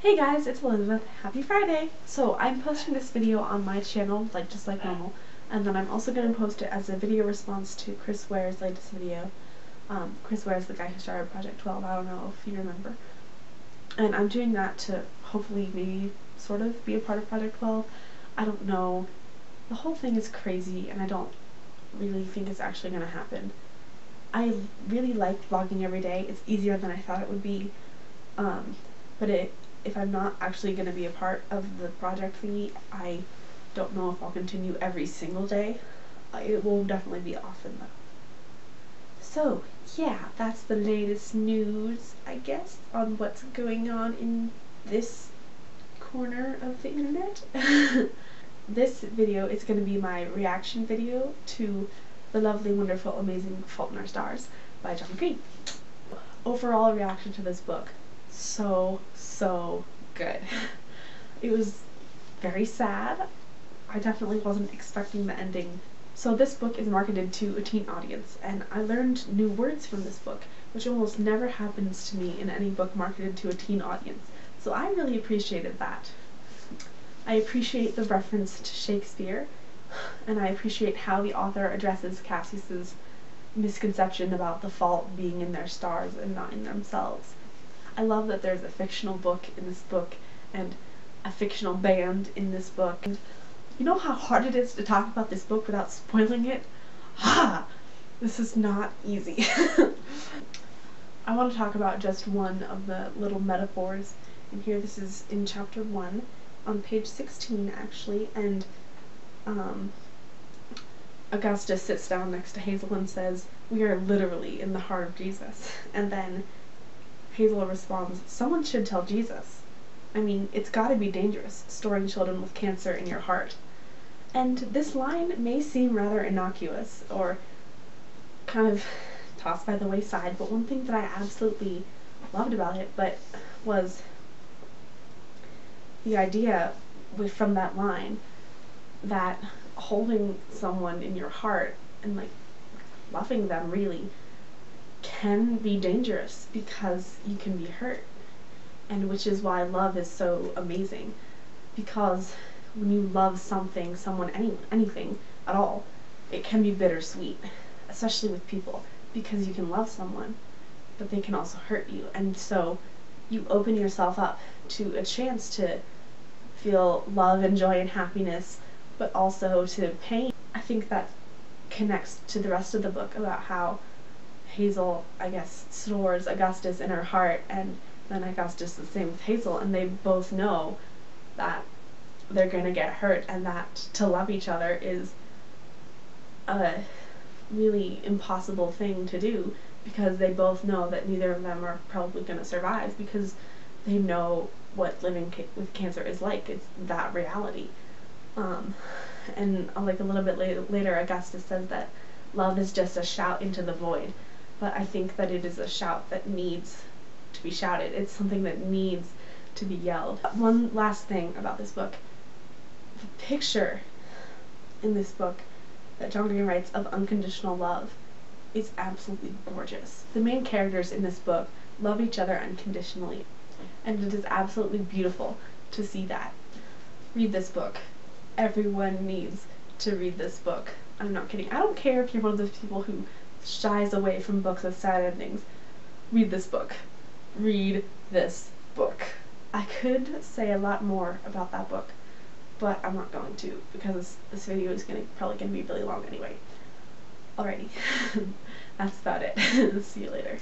Hey guys, it's Elizabeth. Happy Friday! So I'm posting this video on my channel, just like normal, and then I'm also going to post it as a video response to Chris Ware's latest video. Chris Ware is the guy who started Project 12, I don't know if you remember. And I'm doing that to hopefully maybe sort of be a part of Project 12. I don't know. The whole thing is crazy and I don't really think it's actually going to happen. I really like vlogging every day. It's easier than I thought it would be. But if I'm not actually going to be a part of the project thingy, I don't know if I'll continue every single day. It will definitely be often though. So yeah, that's the latest news, I guess, on what's going on in this corner of the internet. This video is going to be my reaction video to The Lovely, Wonderful, Amazing Fault in Our Stars by John Green. Overall reaction to this book, so good. It was very sad. I definitely wasn't expecting the ending. So this book is marketed to a teen audience, and I learned new words from this book, which almost never happens to me in any book marketed to a teen audience. So I really appreciated that. I appreciate the reference to Shakespeare, and I appreciate how the author addresses Cassius's misconception about the fault being in their stars and not in themselves. I love that there's a fictional book in this book and a fictional band in this book. And you know how hard it is to talk about this book without spoiling it? Ha! This is not easy. I want to talk about just one of the little metaphors in here. This is in chapter 1 on page 16 actually, and Augustus sits down next to Hazel and says, "We are literally in the heart of Jesus." And then Hazel responds, "Someone should tell Jesus. I mean, it's gotta be dangerous, storing children with cancer in your heart." And this line may seem rather innocuous, or kind of tossed by the wayside, but one thing that I absolutely loved about it was the idea from that line that holding someone in your heart and loving them really can be dangerous because you can be hurt, and which is why love is so amazing, because when you love something, someone, anything at all, it can be bittersweet, especially with people, because you can love someone but they can also hurt you, and so you open yourself up to a chance to feel love and joy and happiness, but also to pain. I think that connects to the rest of the book about how Hazel, I guess, stores Augustus in her heart, and then Augustus the same with Hazel, and they both know that they're going to get hurt, and that to love each other is a really impossible thing to do, because they both know that neither of them are probably going to survive, because they know what living with cancer is like. It's that reality. And a little bit later, Augustus says that love is just a shout into the void. But I think that it is a shout that needs to be shouted. It's something that needs to be yelled. One last thing about this book. The picture in this book that John Green writes of unconditional love is absolutely gorgeous. The main characters in this book love each other unconditionally, and it is absolutely beautiful to see that. Read this book. Everyone needs to read this book. I'm not kidding. I don't care if you're one of those people who shies away from books with sad endings. Read this book. Read this book. I could say a lot more about that book, but I'm not going to, because this video is probably gonna be really long anyway. Alrighty. That's about it. See you later.